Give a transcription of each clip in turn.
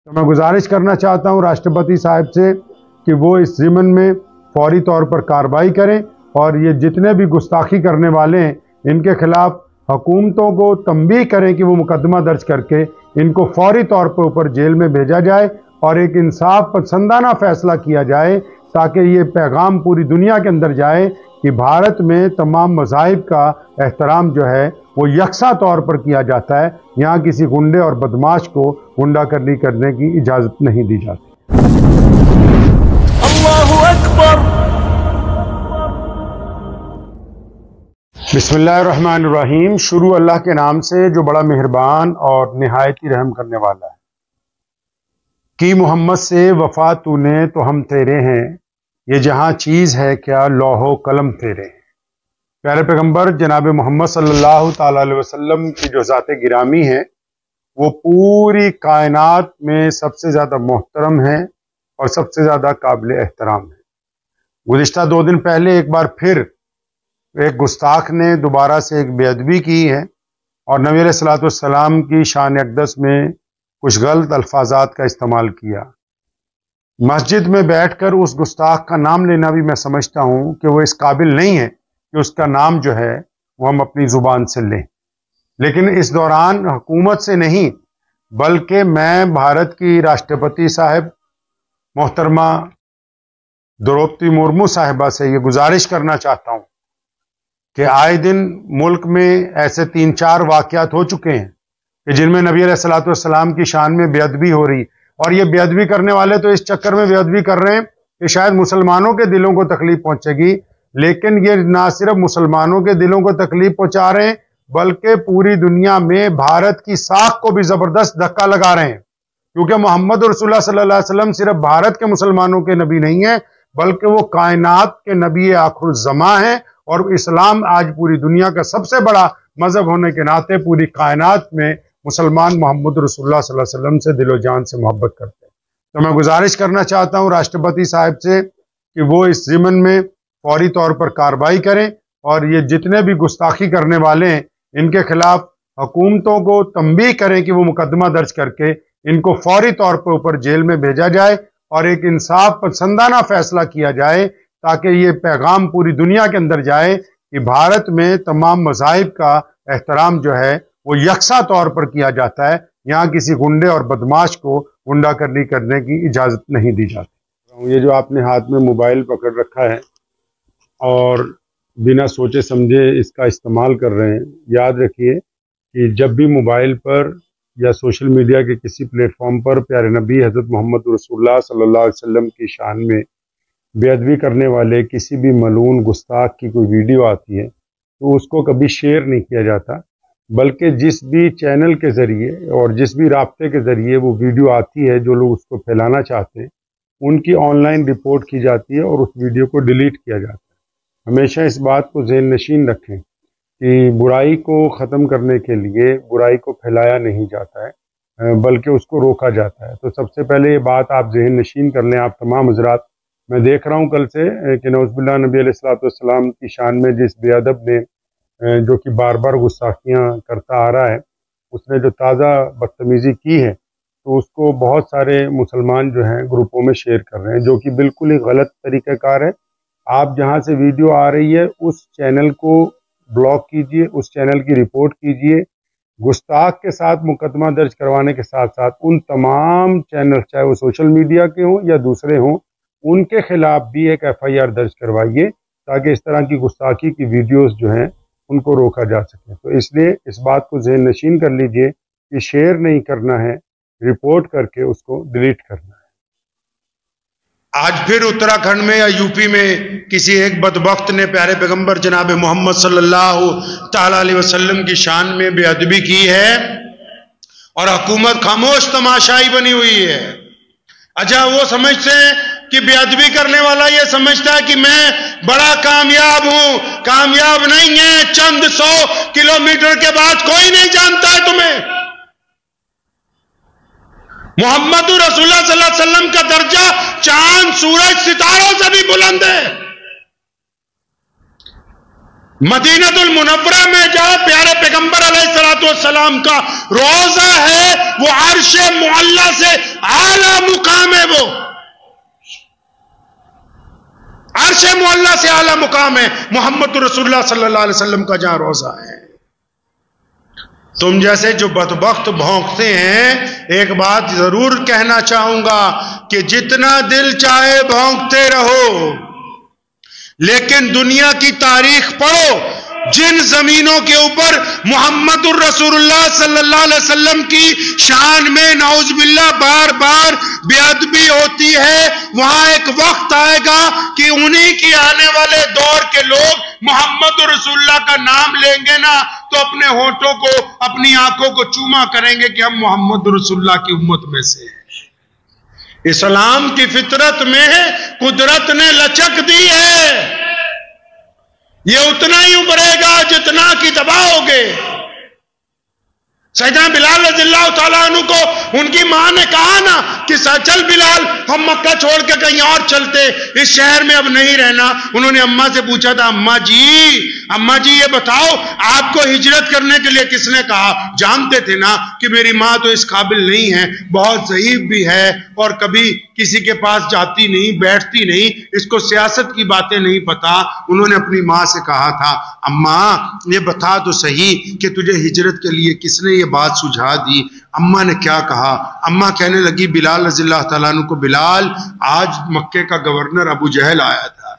तो मैं गुजारिश करना चाहता हूँ राष्ट्रपति साहब से कि वो इस ज़िमन में फौरी तौर पर कार्रवाई करें और ये जितने भी गुस्ताखी करने वाले हैं इनके खिलाफ हुकूमतों को तंबीह करें कि वो मुकदमा दर्ज करके इनको फौरी तौर पर ऊपर जेल में भेजा जाए और एक इंसाफ पसंदाना फैसला किया जाए ताकि ये पैगाम पूरी दुनिया के अंदर जाए कि भारत में तमाम मज़ाहिब का एहतराम जो है वो यकसा तौर पर किया जाता है। यहाँ किसी गुंडे और बदमाश को गुंडागर्दी करने की इजाज़त नहीं दी जाती। अल्लाहु अकबर। बिस्मिल्लाहिर्रहमानिर्रहीम। शुरू अल्लाह के नाम से जो बड़ा मेहरबान और निहायत ही रहम करने वाला है। कि मोहम्मद से वफा तूने तो हम तेरे हैं, ये जहाँ चीज़ है क्या लौहो कलम तेरे हैं। प्यारे पैगंबर जनाब मोहम्मद सल्लल्लाहु ताला अलैहि वसल्लम की जो ज़ात गिरामी है वो पूरी कायनात में सबसे ज़्यादा मोहतरम है और सबसे ज़्यादा काबिल एहतराम है। गुज़िश्ता 2 दिन पहले एक बार फिर एक गुस्ताख ने दोबारा से एक बेअदबी की है और नबी अलैहिस्सलाम की शान अक़दस में कुछ गलत अल्फाजात का इस्तेमाल किया। मस्जिद में बैठकर उस गुस्ताख का नाम लेना भी मैं समझता हूँ कि वो इस काबिल नहीं है कि उसका नाम जो है वो हम अपनी ज़ुबान से लें। लेकिन इस दौरान हुकूमत से नहीं बल्कि मैं भारत की राष्ट्रपति साहब मोहतरमा द्रौपदी मुर्मू साहिबा से ये गुजारिश करना चाहता हूँ कि आए दिन मुल्क में ऐसे 3-4 वाक़यात हो चुके हैं कि जिनमें नबी अलैहिस्सलाम की शान में बेअदबी हो रही, और ये बेअदबी करने वाले तो इस चक्कर में बेअदबी कर रहे हैं कि शायद मुसलमानों के दिलों को तकलीफ पहुंचेगी, लेकिन ये ना सिर्फ मुसलमानों के दिलों को तकलीफ पहुंचा रहे हैं बल्कि पूरी दुनिया में भारत की साख को भी जबरदस्त धक्का लगा रहे हैं। क्योंकि मोहम्मद रसूलुल्लाह सल्लल्लाहु अलैहि वसल्लम सिर्फ भारत के मुसलमानों के नबी नहीं है बल्कि वो कायनात के नबी आखिरुज़्ज़मा हैं और इस्लाम आज पूरी दुनिया का सबसे बड़ा मजहब होने के नाते पूरी कायनात में मुसलमान मोहम्मद रसूलुल्लाह सल्लल्लाहु अलैहि वसल्लम से दिलो जान से मोहब्बत करते हैं। तो मैं गुजारिश करना चाहता हूँ राष्ट्रपति साहब से कि वो इस ज़िमन में फौरी तौर पर कार्रवाई करें और ये जितने भी गुस्ताखी करने वाले हैं इनके खिलाफ हुकूमतों को तंबीह करें कि वो मुकदमा दर्ज करके इनको फौरी तौर पर ऊपर जेल में भेजा जाए और एक इंसाफ पसंदाना फैसला किया जाए ताकि ये पैगाम पूरी दुनिया के अंदर जाए कि भारत में तमाम मज़ाहिब का एहतराम जो है वो यकसा तौर पर किया जाता है। यहाँ किसी गुंडे और बदमाश को गुंडागर्दी करने की इजाज़त नहीं दी जाती। ये जो आपने हाथ में मोबाइल पकड़ रखा है और बिना सोचे समझे इसका इस्तेमाल कर रहे हैं, याद रखिए कि जब भी मोबाइल पर या सोशल मीडिया के किसी प्लेटफॉर्म पर प्यारे नबी हज़रत मोहम्मद रसूलुल्लाह सल्लल्लाहु अलैहि वसल्लम की शान में बेअदबी करने वाले किसी भी मलून गुस्ताख की कोई वीडियो आती है तो उसको कभी शेयर नहीं किया जाता, बल्कि जिस भी चैनल के ज़रिए और जिस भी राब्ते के ज़रिए वो वीडियो आती है जो लोग उसको फैलाना चाहते हैं उनकी ऑनलाइन रिपोर्ट की जाती है और उस वीडियो को डिलीट किया जाता है। हमेशा इस बात को ज़हन नशीन रखें कि बुराई को ख़त्म करने के लिए बुराई को फैलाया नहीं जाता है बल्कि उसको रोका जाता है। तो सबसे पहले ये बात आप ज़हन नशीन कर लें। आप तमाम हज़रात, मैं देख रहा हूँ कल से कि नौज़ुबिल्लाह नबी अलैहिस्सलाम की शान में जिस बेअदब ने जो कि बार बार गुस्ताखियाँ करता आ रहा है उसने जो ताज़ा बदतमीज़ी की है तो उसको बहुत सारे मुसलमान जो हैं ग्रुपों में शेयर कर रहे हैं, जो कि बिल्कुल ही गलत तरीक़ाकार है। आप जहाँ से वीडियो आ रही है उस चैनल को ब्लॉक कीजिए, उस चैनल की रिपोर्ट कीजिए। गुस्ताख के साथ मुकदमा दर्ज करवाने के साथ साथ उन तमाम चैनल, चाहे वो सोशल मीडिया के हों या दूसरे हों, उनके खिलाफ भी एक FIR दर्ज करवाइए ताकि इस तरह की गुस्ताखी की वीडियोस जो हैं उनको रोका जा सके। तो इसलिए इस बात को ज़हन नशीन कर लीजिए कि शेयर नहीं करना है, रिपोर्ट करके उसको डिलीट करना है। आज फिर उत्तराखंड में या यूपी में किसी एक बदबख्त ने प्यारे पैगंबर जनाब मोहम्मद सल्लल्लाहु ताला अलैहि वसल्लम की शान में बेअदबी की है और हुकूमत खामोश तमाशाई बनी हुई है। अच्छा, वो समझते हैं कि बेअदबी करने वाला ये समझता है कि मैं बड़ा कामयाब हूं। कामयाब नहीं है, चंद 100 किलोमीटर के बाद कोई नहीं जानता है तुम्हें। मोहम्मद रसूलुल्लाह सल्लल्लाहु अलैहि वसल्लम का दर्जा चांद सूरज सितारों से भी बुलंद है। मदीनतुल मुनव्वरा में जहां प्यारे पैगंबर अलैहिस्सलातु वस्सलाम का रोजा है वो अर्श मुअल्ला से आला मुकाम है वो, अर्श मुअल्ला से आला मुकाम है मोहम्मद रसूलुल्लाह सल्लल्लाहु अलैहि वसल्लम का जहां रोजा है। तुम जैसे जो बदबख्त भौंकते हैं, एक बात जरूर कहना चाहूंगा कि जितना दिल चाहे भौंकते रहो, लेकिन दुनिया की तारीख पढ़ो। जिन जमीनों के ऊपर मुहम्मदुर रसूलुल्लाह सल्लल्लाहु अलैहि वसल्लम की शान में नाउज़ुबिल्लाह बार बार बेअदबी होती है, वहां एक वक्त आएगा कि उन्हीं की आने वाले दौर के लोग मुहम्मदुर रसूलुल्लाह का नाम लेंगे ना तो अपने होठों को, अपनी आंखों को चूमा करेंगे कि हम मुहम्मदुर रसूलुल्लाह की उम्मत में से हैं। इस्लाम की फितरत में कुदरत ने लचक दी है, ये उतना ही उभरेगा जितना कि दबाओगे। सैयदना बिलाल रज़ियल्लाहु ताला अन्हु को उनकी मां ने कहा ना कि चल बिलाल, हम मक्का छोड़ के कहीं और चलते, इस शहर में अब नहीं रहना। उन्होंने अम्मा से पूछा था, अम्मा जी ये बताओ आपको हिजरत करने के लिए किसने कहा? जानते थे ना कि मेरी मां तो इस काबिल नहीं है, बहुत ज़ईफ भी है और कभी किसी के पास जाती नहीं, बैठती नहीं, इसको सियासत की बातें नहीं पता। उन्होंने अपनी मां से कहा था, अम्मा ये बता तो सही कि तुझे हिजरत के लिए किसने ये बात सुझा दी? अम्मा ने क्या कहा? अम्मा कहने लगी बिलाल रज़ियल्लाहु ताला अन्हु को, बिलाल आज मक्के का गवर्नर अबू जहल आया था,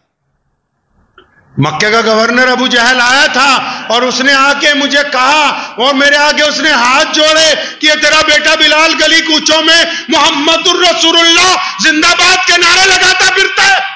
मक्के का गवर्नर अबू जहल आया था और उसने आके मुझे कहा और मेरे आगे उसने हाथ जोड़े कि ये तेरा बेटा बिलाल गली कूचों में मुहम्मदुर रसूलुल्लाह जिंदाबाद के नारे लगाता फिरता है,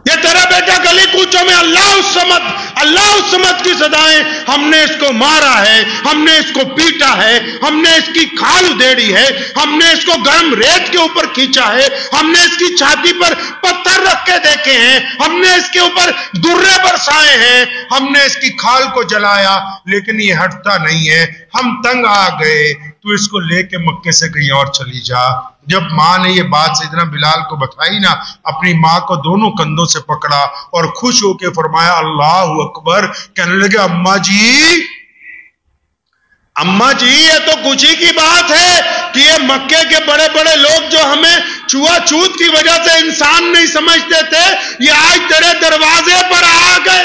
ये तेरा बेटा गली कूचों में अल्लाह उस समद की सदाएं, हमने इसको मारा है, हमने इसको पीटा है, हमने इसकी खाल उधेड़ी है, हमने इसको गर्म रेत के ऊपर खींचा है, हमने इसकी छाती पर पत्थर रख के देखे हैं, हमने इसके ऊपर दुर्रे बरसाए हैं, हमने इसकी खाल को जलाया, लेकिन ये हटता नहीं है। हम तंग आ गए, तू इसको लेके मक्के से कहीं और चली जा। जब मां ने ये बात सैयदना बिलाल को बताई ना, अपनी मां को दोनों कंधों से पकड़ा और खुश होकर फरमाया अल्लाहु अकबर। कहने लगे अम्मा जी ये तो खुशी की बात है कि ये मक्के के बड़े बड़े लोग जो हमें छुआछूत की वजह से इंसान नहीं समझते थे, ये आज तेरे दरवाजे पर आ गए।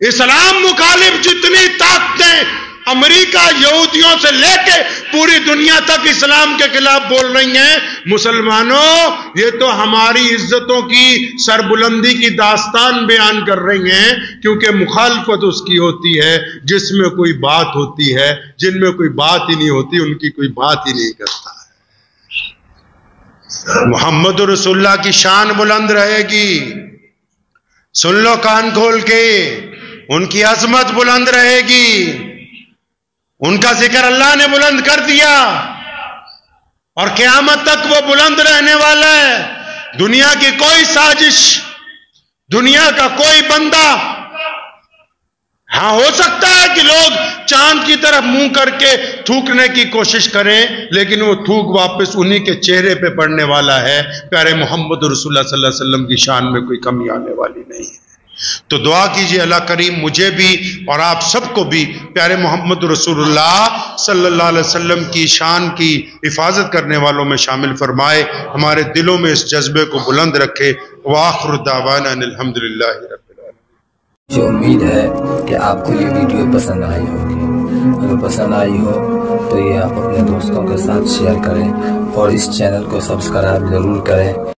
इस्लाम मुखालिफ जितनी ताकतें अमेरिका यहूदियों से लेके पूरी दुनिया तक इस्लाम के खिलाफ बोल रही हैं, मुसलमानों ये तो हमारी इज्जतों की सरबुलंदी की दास्तान बयान कर रही हैं, क्योंकि मुखालफत उसकी होती है जिसमें कोई बात होती है, जिनमें कोई बात ही नहीं होती उनकी कोई बात ही नहीं करता है। मोहम्मद रसूलुल्लाह की शान बुलंद रहेगी, सुन लो कान खोल के, उनकी अजमत बुलंद रहेगी, उनका जिक्र अल्लाह ने बुलंद कर दिया और क़यामत तक वो बुलंद रहने वाला है। दुनिया की कोई साजिश, दुनिया का कोई बंदा, हाँ हो सकता है कि लोग चांद की तरफ मुंह करके थूकने की कोशिश करें, लेकिन वो थूक वापस उन्हीं के चेहरे पे पड़ने वाला है। प्यारे मोहम्मद रसूलुल्लाह सल्लल्लाहु अलैहि वसल्लम की शान में कोई कमी आने वाली नहीं है। तो दुआ कीजिए अल्लाह करीम मुझे भी और आप सबको भी प्यारे मोहम्मद रसूलुल्लाह सल्लल्लाहु अलैहि वसल्लम की शान की हिफाजत करने वालों में शामिल फरमाए, हमारे दिलों में इस जज्बे को बुलंद रखे। वाखिर दावाना अल्हम्दुलिल्लाहि रब्बिल आलमीन। मुझे उम्मीद है कि आपको ये वीडियो पसंद आई होगी। अगर पसंद आई हो तो ये आप अपने दोस्तों के साथ शेयर करें और इस चैनल को सब्सक्राइब जरूर करें।